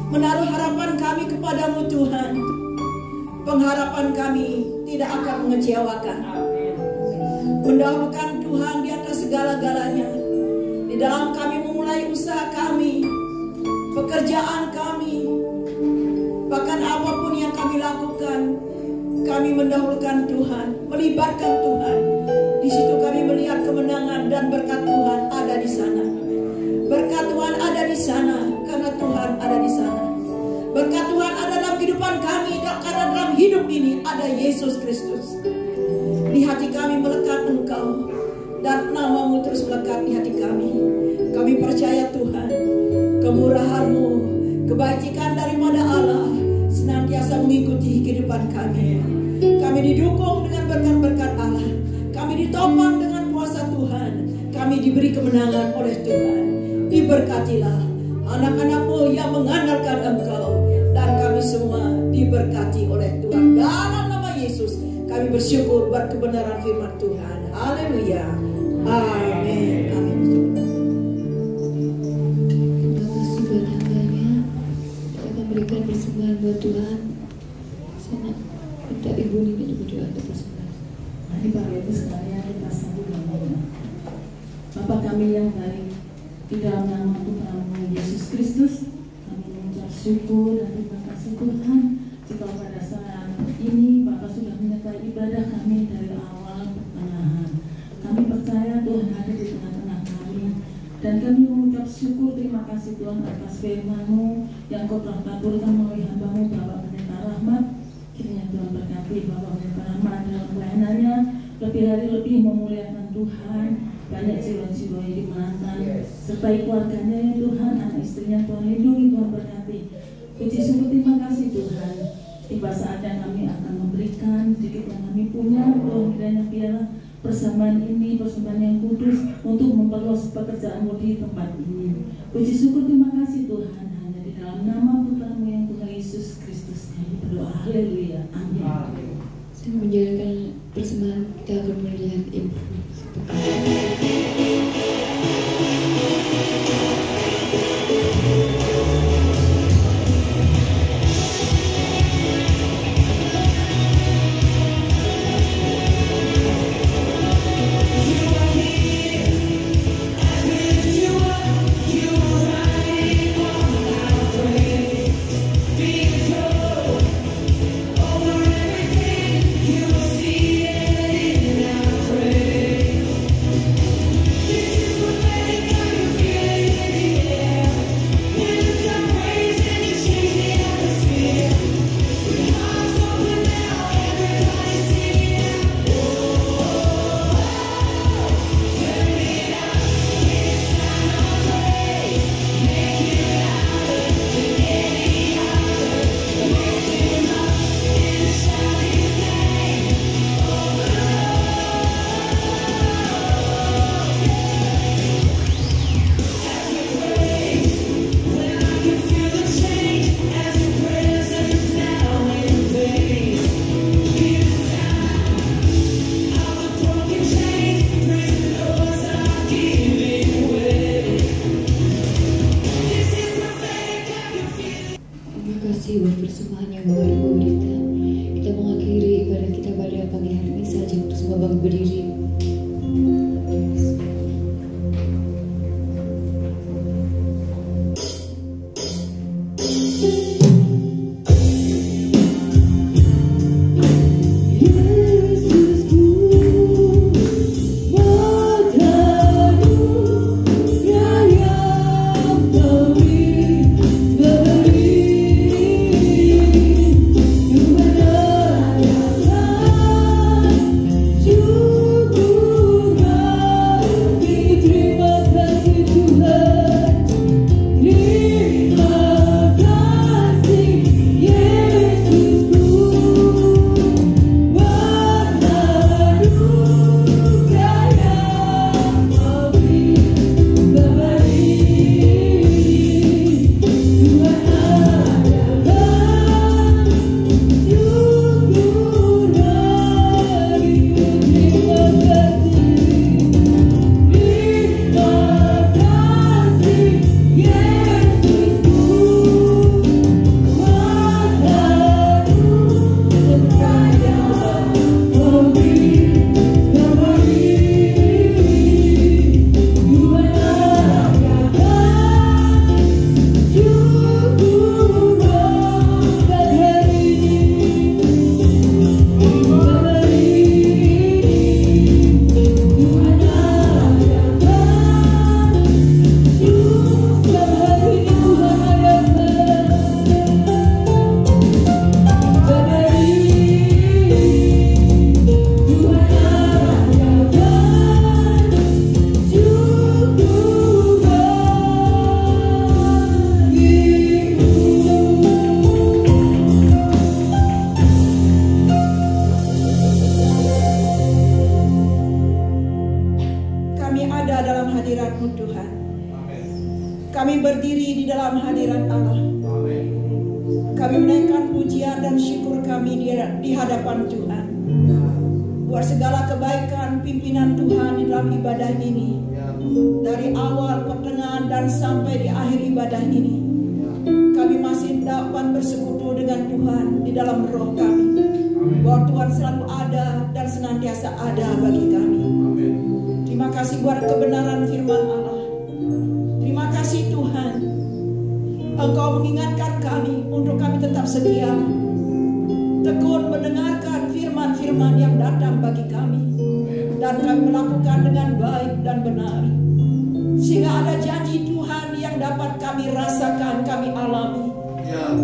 Menaruh harapan kami kepadamu Tuhan, pengharapan kami tidak akan mengecewakan. Mendahulukan Tuhan di atas segala-galanya. Di dalam kami memulai usaha kami, pekerjaan kami, bahkan apapun yang kami lakukan, kami mendahulukan Tuhan, melibatkan Tuhan. Di situ kami melihat kemenangan dan berkat Tuhan ada di sana. Berkat Tuhan ada di sana karena Tuhan ada di sana. Berkat Tuhan ada dalam kehidupan kami karena dalam hidup ini ada Yesus Kristus. Di hati kami melekat Engkau dan nama-Mu terus melekat di hati kami. Kami percaya Tuhan, kemurahan-Mu, kebajikan daripada Allah senantiasa mengikuti kehidupan kami. Kami didukung dengan berkat-berkat Allah. Kami ditopang dengan kuasa Tuhan. Kami diberi kemenangan oleh Tuhan. Diberkatilah anak-anak-Mu yang mengandalkan Engkau, dan kami semua diberkati oleh Tuhan. Dalam nama Yesus kami bersyukur buat kebenaran firman Tuhan. Haleluya. Amin. Amin. Terima kasih buat hambanya. Kita akan berikan persembahan buat Tuhan. Saya minta Ibu Nini berdoa untuk persembahan. Mari Bapak Ibu sekalian kita sambut doa. Bapa kami yang baik, di dalam nama Tuhan Yesus Kristus, kami mengucap syukur dan terima kasih Tuhan, jika pada saat ini Bapak sudah menyertai ibadah kami dari awal pertengahan. Kami percaya Tuhan ada di tengah-tengah kami, dan kami mengucap syukur terima kasih Tuhan atas firman-Mu yang Kau telah taburkan melalui hamba-Mu Bapak Pendeta Rahmat. Kiranya Tuhan berkati Bapak Pendeta Rahmat dalam pelayanannya, lebih hari lebih memuliakan Tuhan. Banyak jiwa-jiwa yang dimenangkan, sertai keluarganya ya Tuhan, anak istrinya Tuhan lindungi, Tuhan berkati. Puji syukur terima kasih Tuhan. Tiba saatnya kami akan memberikan sedikit yang kami punya. Tuhan kiranya biarlah persembahan ini persembahan yang kudus untuk memperluas pekerjaan-Mu di tempat ini. Puji syukur terima kasih Tuhan. Hanya di dalam nama Putra-Mu yang Tuhan Yesus Kristus kami berdoa. Haleluya. Amin. Saya menjalankan persembahan, kita akan melihat Ibu. dalam hadirat Allah. Kami menaikkan pujian dan syukur kami di hadapan Tuhan buat segala kebaikan pimpinan Tuhan di dalam ibadah ini, dari awal, pertengahan, dan sampai di akhir ibadah ini. Kami masih dapat bersekutu dengan Tuhan di dalam roh kami, bahwa Tuhan selalu ada dan senantiasa ada bagi kami. Terima kasih buat kebenaran firman Allah. Terima kasih Tuhan, Engkau mengingatkan kami untuk kami tetap setia, tekun mendengarkan firman-firman yang datang bagi kami, dan kami melakukan dengan baik dan benar, sehingga ada janji Tuhan yang dapat kami rasakan, kami alami.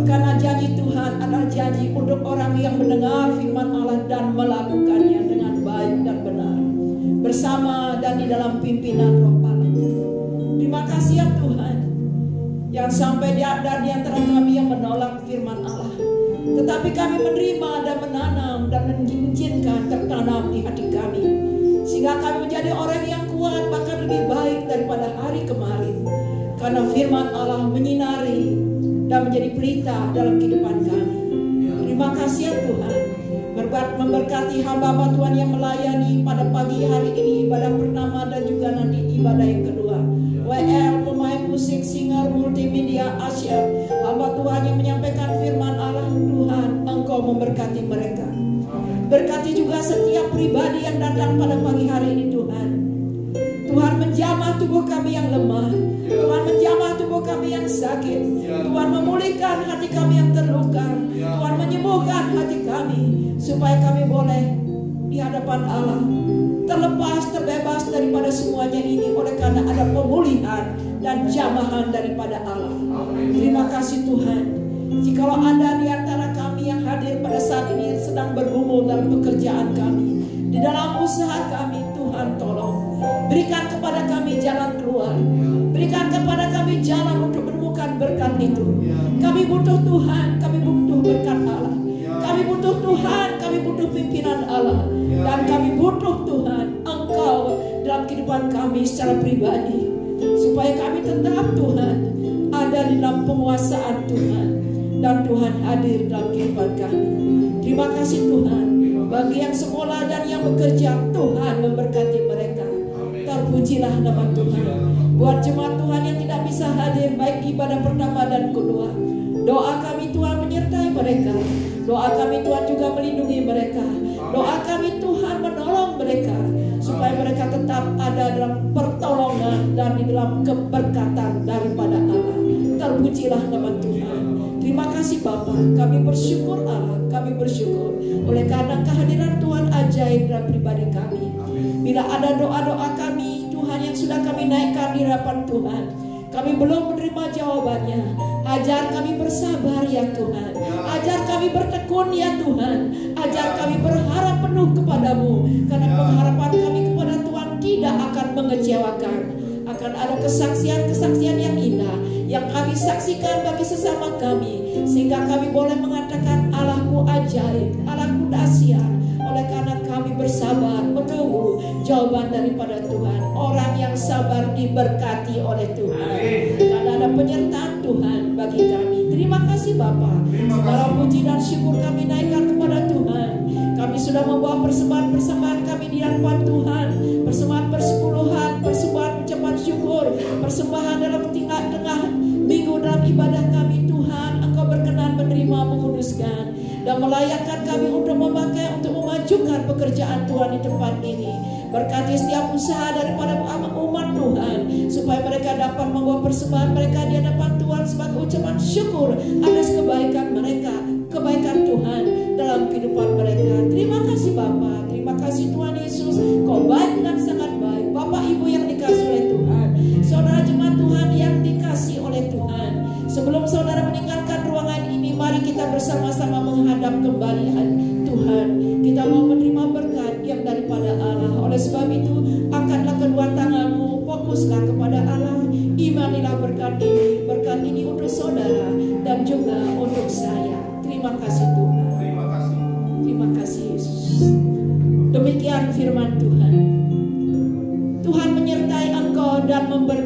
Karena janji Tuhan adalah janji untuk orang yang mendengar firman Allah dan melakukannya dengan baik dan benar, bersama dan di dalam pimpinan Roh Allah. Terima kasih ya Tuhan, yang sampai ada di antara kami yang menolak firman Allah, tetapi kami menerima dan menanam dan mengizinkan tertanam di hati kami, sehingga kami menjadi orang yang kuat, bahkan lebih baik daripada hari kemarin, karena firman Allah menyinari dan menjadi pelita dalam kehidupan kami. Terima kasih ya Tuhan, memberkati hamba-hamba Tuhan yang melayani pada pagi hari ini, ibadah pertama dan juga nanti ibadah yang kedua. WL, pemain musik, singer, multimedia, Asia, hamba Tuhan yang menyampaikan firman Allah. Tuhan, Engkau memberkati mereka. Berkati juga setiap pribadi yang datang pada pagi hari ini Tuhan. Tuhan menjamah tubuh kami yang lemah, Tuhan menjamah tubuh kami yang sakit, Tuhan memulihkan hati kami yang terluka, Tuhan menyembuhkan hati kami, supaya kami boleh di hadapan Allah terlepas, terbebas daripada semuanya ini, oleh karena ada pemulihan dan jamahan daripada Allah. Terima kasih Tuhan. Jikalau ada di antara kami yang hadir pada saat ini sedang bergumul dalam pekerjaan kami, di dalam usaha kami, Tuhan tolong berikan kepada kami jalan keluar, berikan kepada kami jalan untuk menemukan berkat itu. Kami butuh Tuhan, kami butuh berkat Allah, kami butuh Tuhan, kami butuh pimpinan Allah, dan kami butuh Tuhan Engkau dalam kehidupan kami secara pribadi, supaya kami tetap Tuhan ada di dalam penguasaan Tuhan, dan Tuhan hadir dalam kehidupan kami. Terima kasih Tuhan, bagi yang sekolah dan yang bekerja, Tuhan memberkati mereka. Terpujilah nama Tuhan. Buat jemaat Tuhan yang tidak bisa hadir baik ibadah pertama dan kedua, doa kami Tuhan menyertai mereka. Doa kami Tuhan juga melindungi mereka. Doa kami Tuhan menolong mereka, supaya mereka tetap ada dalam pertolongan dan di dalam keberkatan daripada Allah. Terpujilah nama Tuhan. Terima kasih Bapa, kami bersyukur Allah, kami bersyukur oleh karena kehadiran Tuhan ajaib dalam pribadi kami. Bila ada doa-doa kami Tuhan yang sudah kami naikkan di hadapan Tuhan, kami belum menerima jawabannya, ajar kami bersabar ya Tuhan, ajar kami bertekun ya Tuhan, ajar kami berharap penuh kepadamu, karena pengharapan kami kepada Tuhan tidak akan mengecewakan. Akan ada kesaksian-kesaksian yang indah yang kami saksikan bagi sesama kami, sehingga kami boleh mengatakan Allahku ajaib, Allahku dahsyat, oleh karena kami bersabar menunggu jawaban daripada Tuhan. Orang yang sabar diberkati oleh Tuhan, karena ada penyertaan Tuhan bagi kami. Terima kasih Bapa, segala puji dan syukur kami naikkan kepada Tuhan. Kami sudah membawa persembahan-persembahan kami di hadapan Tuhan, persembahan persepuluhan, persembahan ucapan syukur, persembahan dalam tengah minggu dalam ibadah kami. Tuhan, Engkau berkenan menerima, menguduskan, dan melayakkan kami untuk memakai, untuk memajukan pekerjaan Tuhan di tempat ini. Berkati setiap usaha daripada umat Tuhan, supaya mereka dapat membawa persembahan mereka di hadapan Tuhan sebagai ucapan syukur atas kebaikan mereka, kebaikan Tuhan dalam kehidupan mereka. Terima kasih Bapa, terima kasih Tuhan Yesus, Kau baik dan sangat baik. Bapak Ibu yang dikasihi oleh Tuhan, saudara jemaat Tuhan yang dikasihi oleh Tuhan, sebelum saudara meninggalkan ruangan ini, mari kita bersama-sama menghadap kembali Tuhan. Kita mau menerima berkat yang daripada Allah. Oleh sebab itu, angkatlah kedua tanganmu, fokuslah kepada Allah, imanilah berkat ini untuk saudara dan juga untuk saya. Terima kasih Tuhan. Terima kasih Yesus. Demikian firman Tuhan. Tuhan menyertai engkau dan memberi